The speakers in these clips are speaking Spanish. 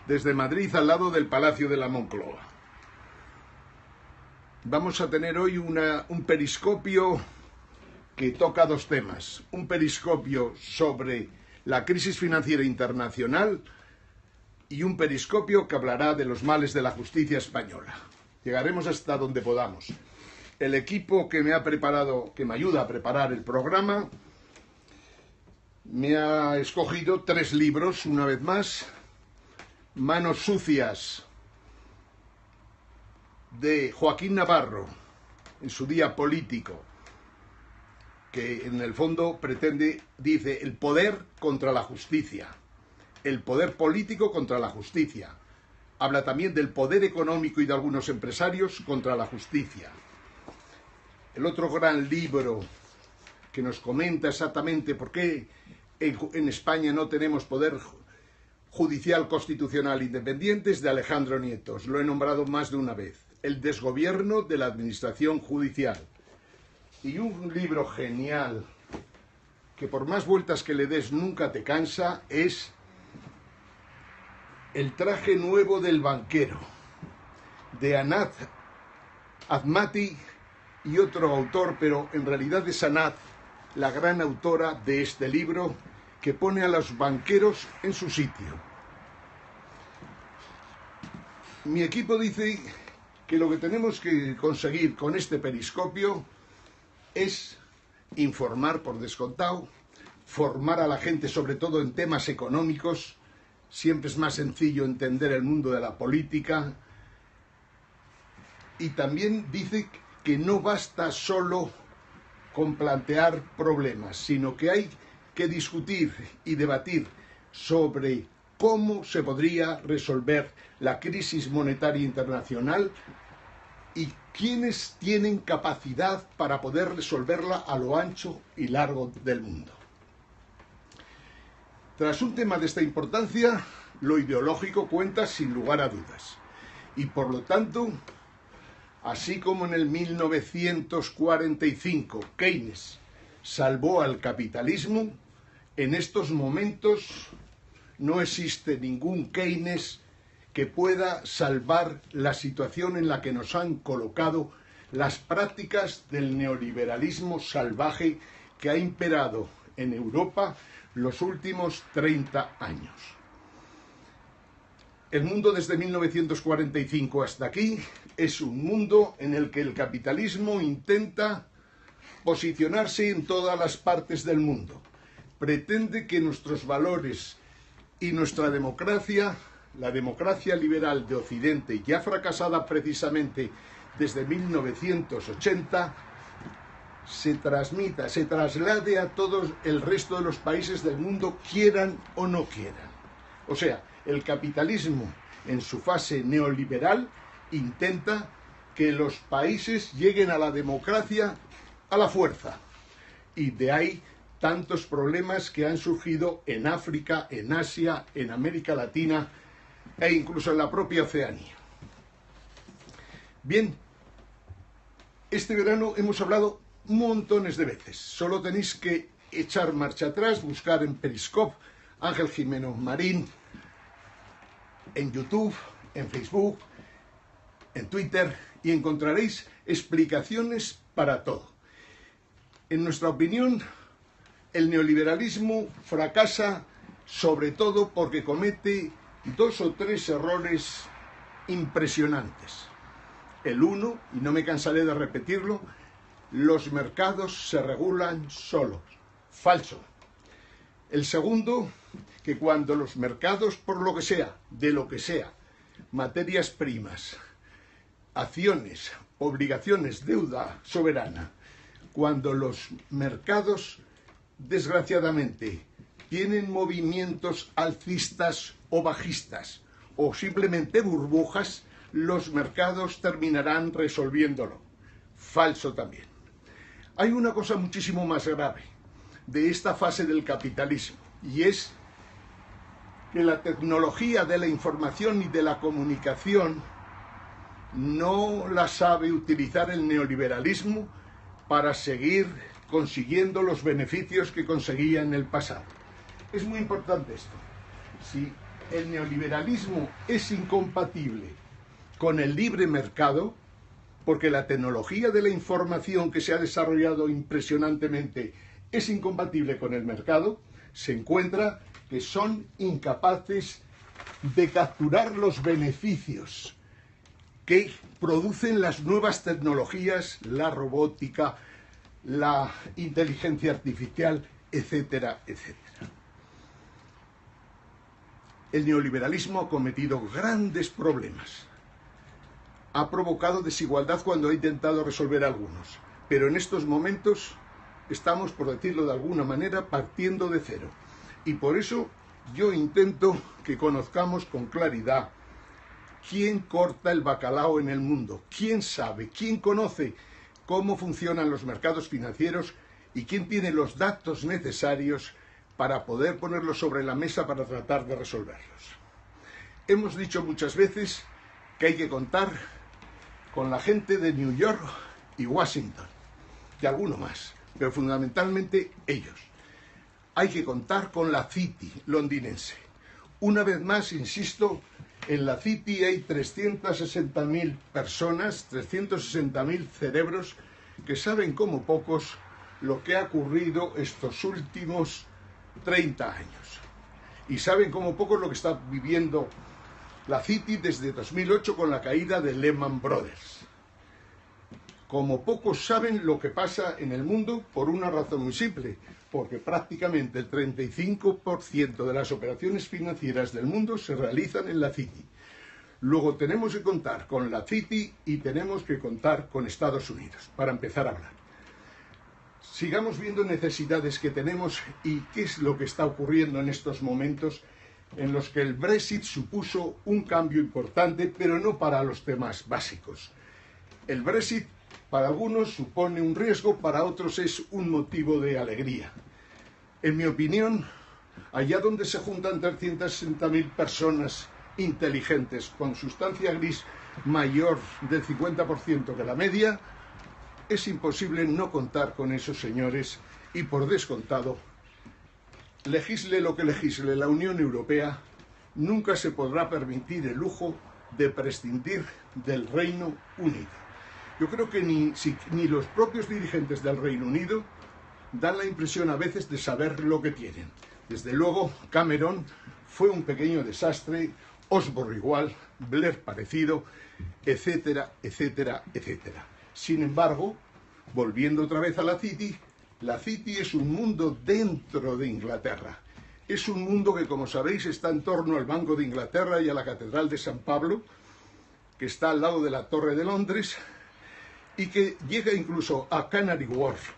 desde Madrid, al lado del Palacio de la Moncloa. Vamos a tener hoy un periscopio que toca dos temas. Un periscopio sobre la crisis financiera internacional y un periscopio que hablará de los males de la justicia española. Llegaremos hasta donde podamos. El equipo que me ha preparado, que me ayuda a preparar el programa, me ha escogido 3 libros, una vez más. Manos sucias, de Joaquín Navarro, en su día político, que en el fondo dice el poder contra la justicia, el poder político contra la justicia. Habla también del poder económico y de algunos empresarios contra la justicia. El otro gran libro que nos comenta exactamente por qué en España no tenemos poder judicial constitucional independiente es de Alejandro Nietos. Lo he nombrado más de una vez. El desgobierno de la administración judicial. Y un libro genial que por más vueltas que le des nunca te cansa es El traje nuevo del banquero, de Anat Ahmadi y otro autor, pero en realidad es Anat la gran autora de este libro, que pone a los banqueros en su sitio. Mi equipo dice que lo que tenemos que conseguir con este periscopio es informar por descontado, formar a la gente sobre todo en temas económicos. Siempre es más sencillo entender el mundo de la política. Y también dice que no basta solo con plantear problemas, sino que hay que discutir y debatir sobre cómo se podría resolver la crisis monetaria internacional y quiénes tienen capacidad para poder resolverla a lo ancho y largo del mundo. Tras un tema de esta importancia, lo ideológico cuenta sin lugar a dudas. Y por lo tanto, así como en el 1945 Keynes salvó al capitalismo, en estos momentos no existe ningún Keynes que pueda salvar la situación en la que nos han colocado las prácticas del neoliberalismo salvaje que ha imperado en Europa los últimos 30 años. El mundo desde 1945 hasta aquí es un mundo en el que el capitalismo intenta posicionarse en todas las partes del mundo. Pretende que nuestros valores y nuestra democracia, la democracia liberal de Occidente, ya fracasada precisamente desde 1980, se traslade a todo el resto de los países del mundo, quieran o no quieran. O sea, el capitalismo en su fase neoliberal intenta que los países lleguen a la democracia a la fuerza. Y de ahí tantos problemas que han surgido en África, en Asia, en América Latina e incluso en la propia Oceanía. Bien, este verano hemos hablado montones de veces. Solo tenéis que echar marcha atrás, buscar en Periscope Ángel Gimeno Marín, en YouTube, en Facebook, en Twitter, y encontraréis explicaciones para todo. En nuestra opinión, el neoliberalismo fracasa sobre todo porque comete 2 o 3 errores impresionantes. El uno, y no me cansaré de repetirlo, los mercados se regulan solos. Falso. El segundo, que cuando los mercados, por lo que sea, de lo que sea, materias primas, acciones, obligaciones, deuda soberana, cuando los mercados, desgraciadamente, tienen movimientos alcistas o bajistas, o simplemente burbujas, los mercados terminarán resolviéndolo. Falso también. Hay una cosa muchísimo más grave de esta fase del capitalismo, y es que la tecnología de la información y de la comunicación no la sabe utilizar el neoliberalismo para seguir consiguiendo los beneficios que conseguía en el pasado. Es muy importante esto. Si el neoliberalismo es incompatible con el libre mercado, porque la tecnología de la información que se ha desarrollado impresionantemente es incompatible con el mercado, se encuentra que son incapaces de capturar los beneficios que producen las nuevas tecnologías, la robótica, la inteligencia artificial, etcétera, etcétera. El neoliberalismo ha cometido grandes problemas. Ha provocado desigualdad cuando ha intentado resolver algunos, pero en estos momentos estamos, por decirlo de alguna manera, partiendo de cero. Y por eso yo intento que conozcamos con claridad quién corta el bacalao en el mundo, quién sabe, quién conoce cómo funcionan los mercados financieros y quién tiene los datos necesarios para poder ponerlos sobre la mesa para tratar de resolverlos. Hemos dicho muchas veces que hay que contar con la gente de New York y Washington, y alguno más, pero fundamentalmente ellos. Hay que contar con la City londinense. Una vez más, insisto, en la City hay 360.000 personas, 360.000 cerebros que saben como pocos lo que ha ocurrido estos últimos 30 años. Y saben como pocos lo que está viviendo la City desde 2008 con la caída de Lehman Brothers. Como pocos saben lo que pasa en el mundo por una razón muy simple, porque prácticamente el 35% de las operaciones financieras del mundo se realizan en la City. Luego tenemos que contar con la City y tenemos que contar con Estados Unidos, para empezar a hablar. Sigamos viendo necesidades que tenemos y qué es lo que está ocurriendo en estos momentos en los que el Brexit supuso un cambio importante, pero no para los temas básicos. El Brexit para algunos supone un riesgo, para otros es un motivo de alegría. En mi opinión, allá donde se juntan 360.000 personas inteligentes con sustancia gris mayor del 50% que la media, es imposible no contar con esos señores y, por descontado, legisle lo que legisle la Unión Europea, nunca se podrá permitir el lujo de prescindir del Reino Unido. Yo creo que ni los propios dirigentes del Reino Unido dan la impresión a veces de saber lo que tienen. Desde luego, Cameron fue un pequeño desastre, Osborne igual, Blair parecido, etcétera, etcétera, etcétera. Sin embargo, volviendo otra vez a la City es un mundo dentro de Inglaterra. Es un mundo que, como sabéis, está en torno al Banco de Inglaterra y a la Catedral de San Pablo, que está al lado de la Torre de Londres, y que llega incluso a Canary Wharf.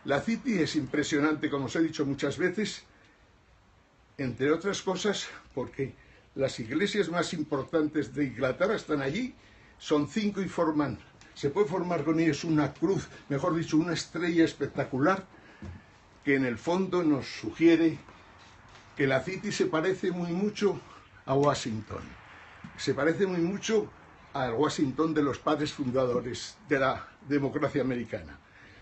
La City es impresionante, como os he dicho muchas veces, entre otras cosas, porque las iglesias más importantes de Inglaterra están allí, son 5 y se puede formar con ellos una cruz, mejor dicho, una estrella espectacular, que en el fondo nos sugiere que la City se parece muy mucho a Washington. Se parece muy mucho al Washington de los padres fundadores de la democracia americana.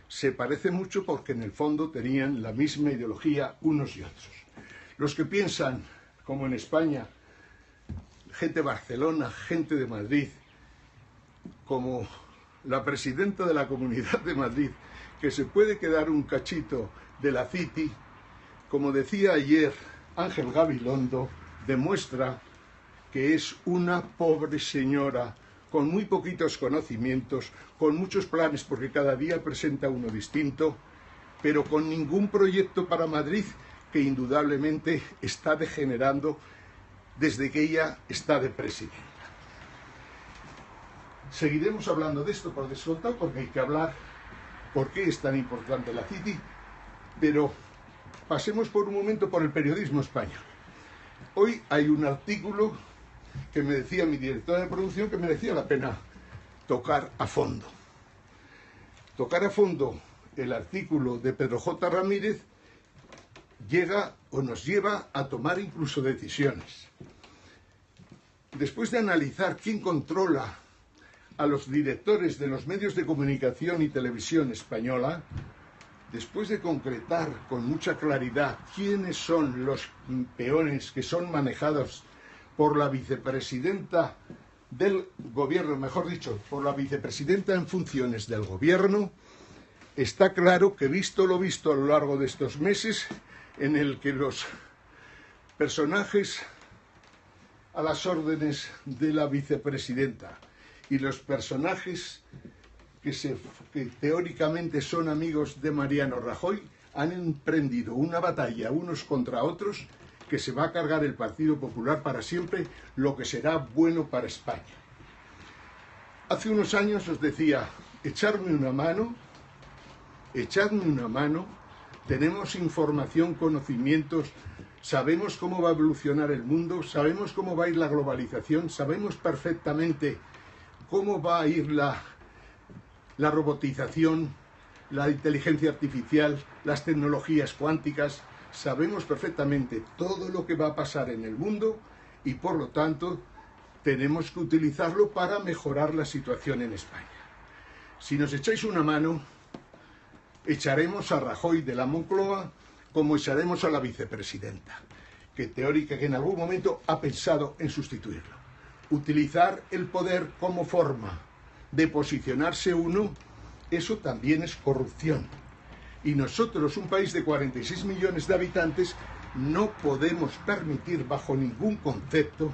Se parece mucho porque en el fondo tenían la misma ideología unos y otros. Los que piensan, como en España, gente de Barcelona, gente de Madrid, como la presidenta de la Comunidad de Madrid, que se puede quedar un cachito de la City, como decía ayer Ángel Gabilondo, demuestra que es una pobre señora con muy poquitos conocimientos, con muchos planes porque cada día presenta uno distinto, pero con ningún proyecto para Madrid, que indudablemente está degenerando desde que ella está de presidenta. Seguiremos hablando de esto por descontado, porque hay que hablar por qué es tan importante la City, pero pasemos por un momento por el periodismo español. Hoy hay un artículo que me decía mi directora de producción que merecía la pena tocar a fondo. Tocar a fondo el artículo de Pedro J. Ramírez nos lleva a tomar incluso decisiones. Después de analizar quién controla a los directores de los medios de comunicación y televisión española, después de concretar con mucha claridad quiénes son los peones que son manejados por la vicepresidenta del gobierno, mejor dicho, por la vicepresidenta en funciones del gobierno, está claro que visto lo visto a lo largo de estos meses, en el que los personajes a las órdenes de la vicepresidenta y los personajes que teóricamente son amigos de Mariano Rajoy han emprendido una batalla unos contra otros que se va a cargar el Partido Popular para siempre, lo que será bueno para España. Hace unos años os decía, echadme una mano, tenemos información, conocimientos, sabemos cómo va a evolucionar el mundo, sabemos cómo va a ir la globalización, sabemos perfectamente cómo va a ir la robotización, la inteligencia artificial, las tecnologías cuánticas. Sabemos perfectamente todo lo que va a pasar en el mundo y, por lo tanto, tenemos que utilizarlo para mejorar la situación en España. Si nos echáis una mano, echaremos a Rajoy de la Moncloa como echaremos a la vicepresidenta, que en algún momento ha pensado en sustituirlo. Utilizar el poder como forma de posicionarse uno, eso también es corrupción. Y nosotros, un país de 46 millones de habitantes, no podemos permitir bajo ningún concepto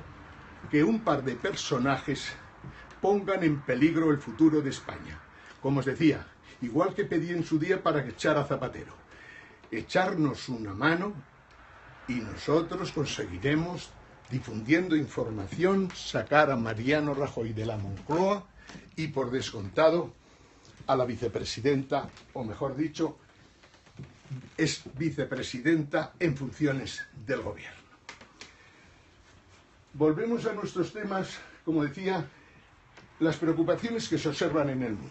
que un par de personajes pongan en peligro el futuro de España. Como os decía, igual que pedí en su día para echar a Zapatero, echarnos una mano y nosotros conseguiremos, difundiendo información, sacar a Mariano Rajoy de la Moncloa y, por descontado, a la vicepresidenta, o mejor dicho, es vicepresidenta en funciones del gobierno. Volvemos a nuestros temas, como decía, las preocupaciones que se observan en el mundo.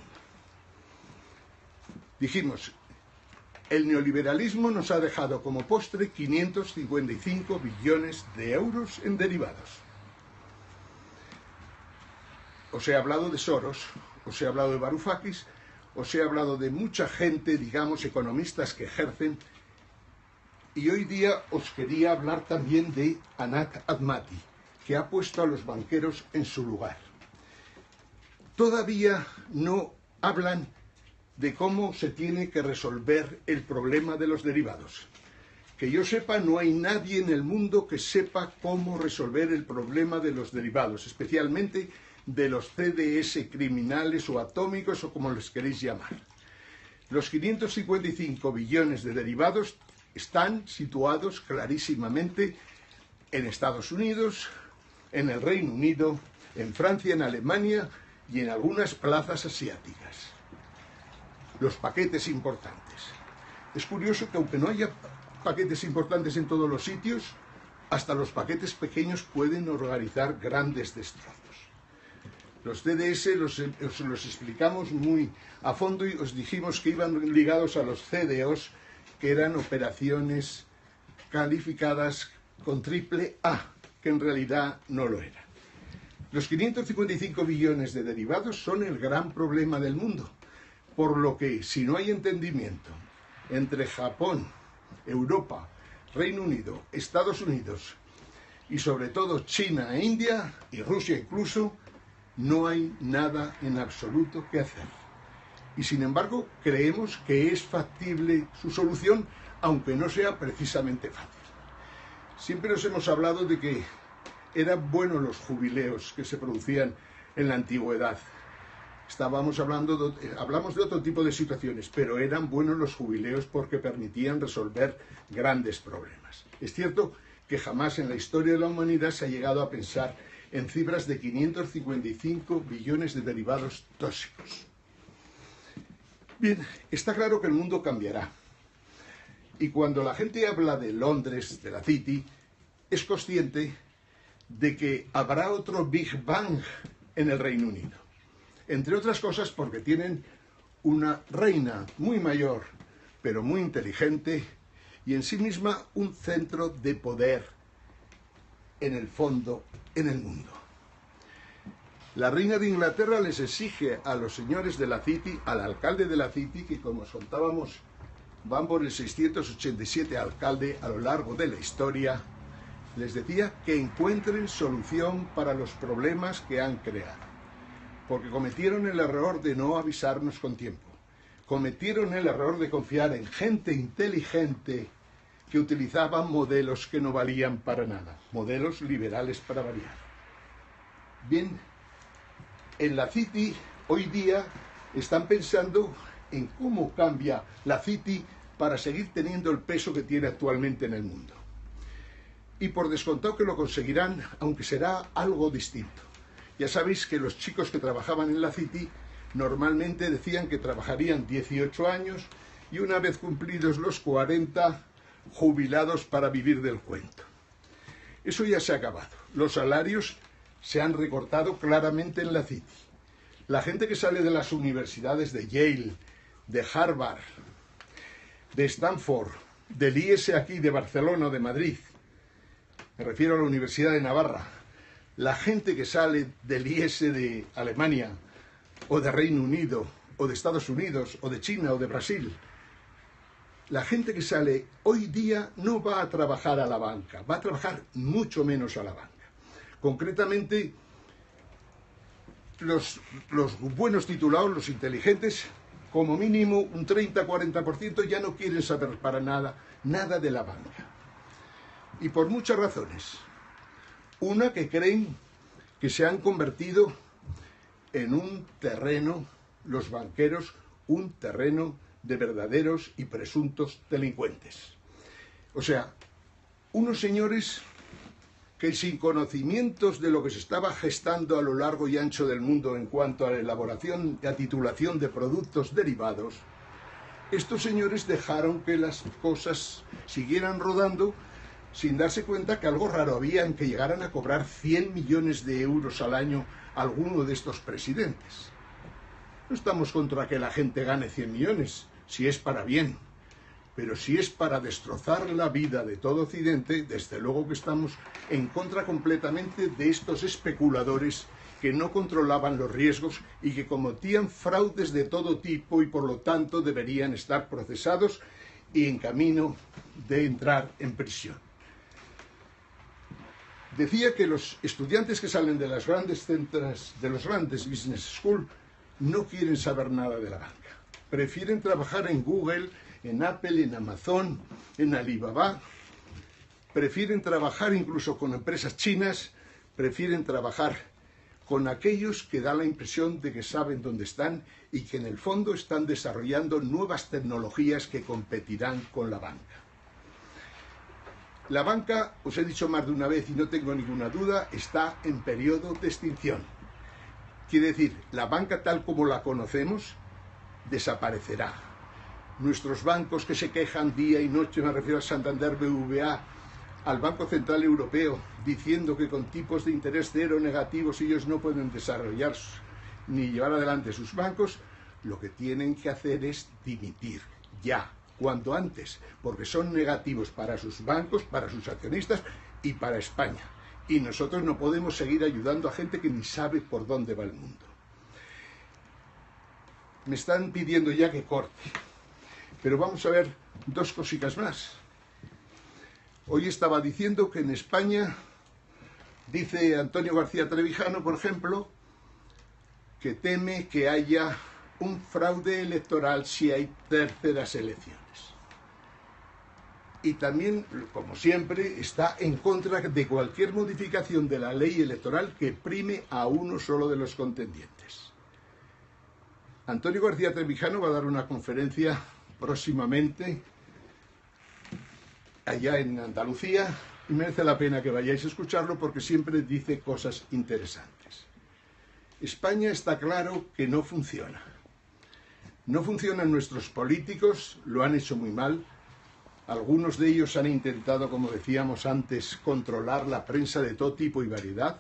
Dijimos, el neoliberalismo nos ha dejado como postre 555 billones de euros en derivados. Os he hablado de Soros, os he hablado de Varoufakis, os he hablado de mucha gente, digamos, economistas que ejercen, y hoy día os quería hablar también de Anat Admati, que ha puesto a los banqueros en su lugar. Todavía no hablan de cómo se tiene que resolver el problema de los derivados. Que yo sepa, no hay nadie en el mundo que sepa cómo resolver el problema de los derivados, especialmente de los CDS criminales o atómicos o como les queréis llamar. Los 555 billones de derivados están situados clarísimamente en Estados Unidos, en el Reino Unido, en Francia, en Alemania y en algunas plazas asiáticas. Los paquetes importantes. Es curioso que aunque no haya paquetes importantes en todos los sitios, hasta los paquetes pequeños pueden organizar grandes destrozos. Los CDS los explicamos muy a fondo y os dijimos que iban ligados a los CDOs, que eran operaciones calificadas con triple A, que en realidad no lo eran. Los 555 billones de derivados son el gran problema del mundo, por lo que si no hay entendimiento entre Japón, Europa, Reino Unido, Estados Unidos y sobre todo China e India, y Rusia incluso, no hay nada en absoluto que hacer. Y sin embargo, creemos que es factible su solución, aunque no sea precisamente fácil. Siempre nos hemos hablado de que eran buenos los jubileos que se producían en la antigüedad. Hablamos de otro tipo de situaciones, pero eran buenos los jubileos porque permitían resolver grandes problemas. Es cierto que jamás en la historia de la humanidad se ha llegado a pensar en cifras de 555 billones de derivados tóxicos. Bien, está claro que el mundo cambiará. Y cuando la gente habla de Londres, de la City, es consciente de que habrá otro Big Bang en el Reino Unido. Entre otras cosas porque tienen una reina muy mayor, pero muy inteligente, y en sí misma un centro de poder en el fondo, en el mundo. La reina de Inglaterra les exige a los señores de la City, al alcalde de la City, que como os contábamos van por el 687 alcalde a lo largo de la historia, les decía que encuentren solución para los problemas que han creado, porque cometieron el error de no avisarnos con tiempo, cometieron el error de confiar en gente inteligente que utilizaba modelos que no valían para nada, modelos liberales para variar. Bien, en la City hoy día están pensando en cómo cambia la City para seguir teniendo el peso que tiene actualmente en el mundo. Y por descontado que lo conseguirán, aunque será algo distinto. Ya sabéis que los chicos que trabajaban en la City normalmente decían que trabajarían 18 años y una vez cumplidos los 40, jubilados para vivir del cuento. Eso ya se ha acabado. Los salarios se han recortado claramente en la City. La gente que sale de las universidades de Yale, de Harvard, de Stanford, del IES aquí de Barcelona o de Madrid, me refiero a la Universidad de Navarra, la gente que sale del IES de Alemania, o de Reino Unido, o de Estados Unidos, o de China, o de Brasil, la gente que sale hoy día no va a trabajar a la banca, va a trabajar mucho menos a la banca. Concretamente, los buenos titulados, los inteligentes, como mínimo un 30-40% ya no quieren saber para nada de la banca. Y por muchas razones. Una, que creen que se han convertido en un terreno, los banqueros, un terreno de verdaderos y presuntos delincuentes. O sea, unos señores que sin conocimientos de lo que se estaba gestando a lo largo y ancho del mundo en cuanto a la elaboración y a titulación de productos derivados, estos señores dejaron que las cosas siguieran rodando sin darse cuenta que algo raro había en que llegaran a cobrar 100 millones de euros al año alguno de estos presidentes. No estamos contra que la gente gane 100 millones, si es para bien. Pero si es para destrozar la vida de todo Occidente, desde luego que estamos en contra completamente de estos especuladores que no controlaban los riesgos y que cometían fraudes de todo tipo y por lo tanto deberían estar procesados y en camino de entrar en prisión. Decía que los estudiantes que salen de las grandes centros, de los grandes business school, no quieren saber nada de la banca. Prefieren trabajar en Google, en Apple, en Amazon, en Alibaba, prefieren trabajar incluso con empresas chinas, prefieren trabajar con aquellos que dan la impresión de que saben dónde están y que en el fondo están desarrollando nuevas tecnologías que competirán con la banca. La banca, os he dicho más de una vez y no tengo ninguna duda, está en periodo de extinción. Quiere decir, la banca tal como la conocemos desaparecerá. Nuestros bancos que se quejan día y noche, me refiero a Santander, BBVA, al Banco Central Europeo, diciendo que con tipos de interés cero negativos ellos no pueden desarrollar ni llevar adelante sus bancos, lo que tienen que hacer es dimitir, ya, cuanto antes, porque son negativos para sus bancos, para sus accionistas y para España. Y nosotros no podemos seguir ayudando a gente que ni sabe por dónde va el mundo. Me están pidiendo ya que corte. Pero vamos a ver dos cositas más. Hoy estaba diciendo que en España, dice Antonio García Trevijano, por ejemplo, que teme que haya un fraude electoral si hay terceras elecciones. Y también, como siempre, está en contra de cualquier modificación de la ley electoral que prime a uno solo de los contendientes. Antonio García Trevijano va a dar una conferencia próximamente allá en Andalucía y merece la pena que vayáis a escucharlo porque siempre dice cosas interesantes. España está claro que no funciona. No funcionan nuestros políticos, lo han hecho muy mal. Algunos de ellos han intentado, como decíamos antes, controlar la prensa de todo tipo y variedad.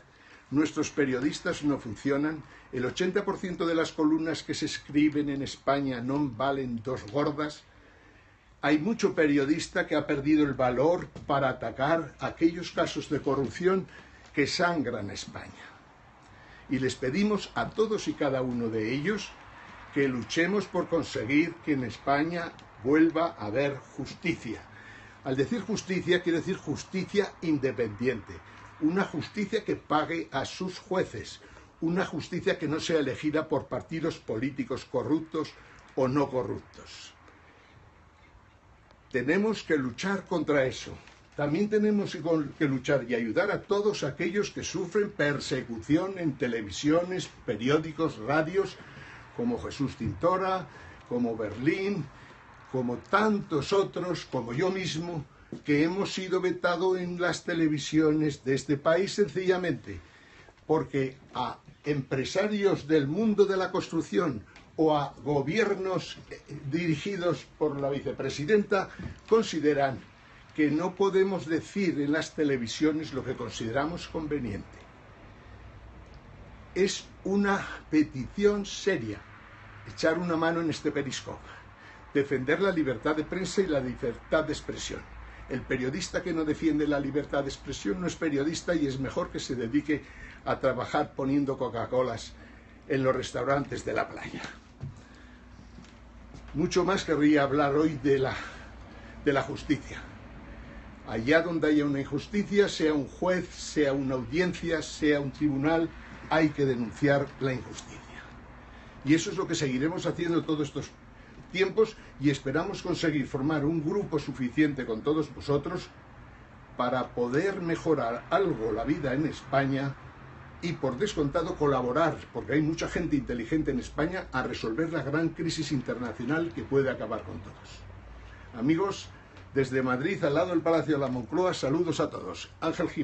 Nuestros periodistas no funcionan. El 80% de las columnas que se escriben en España no valen dos gordas. Hay mucho periodista que ha perdido el valor para atacar aquellos casos de corrupción que sangran a España. Y les pedimos a todos y cada uno de ellos que luchemos por conseguir que en España vuelva a haber justicia. Al decir justicia, quiere decir justicia independiente, una justicia que pague a sus jueces, una justicia que no sea elegida por partidos políticos corruptos o no corruptos. Tenemos que luchar contra eso. También tenemos que luchar y ayudar a todos aquellos que sufren persecución en televisiones, periódicos, radios, como Jesús Tintora, como Berlín, como tantos otros, como yo mismo, que hemos sido vetados en las televisiones de este país sencillamente porque a empresarios del mundo de la construcción o a gobiernos dirigidos por la vicepresidenta consideran que no podemos decir en las televisiones lo que consideramos conveniente. Es una petición seria echar una mano en este periscopio, defender la libertad de prensa y la libertad de expresión. El periodista que no defiende la libertad de expresión no es periodista y es mejor que se dedique a trabajar poniendo Coca-Colas en los restaurantes de la playa. Mucho más querría hablar hoy de la justicia. Allá donde haya una injusticia, sea un juez, sea una audiencia, sea un tribunal, hay que denunciar la injusticia. Y eso es lo que seguiremos haciendo todos estos tiempos y esperamos conseguir formar un grupo suficiente con todos vosotros para poder mejorar algo la vida en España y por descontado colaborar, porque hay mucha gente inteligente en España, a resolver la gran crisis internacional que puede acabar con todos. Amigos, desde Madrid, al lado del Palacio de la Moncloa, saludos a todos. Ángel Jiménez.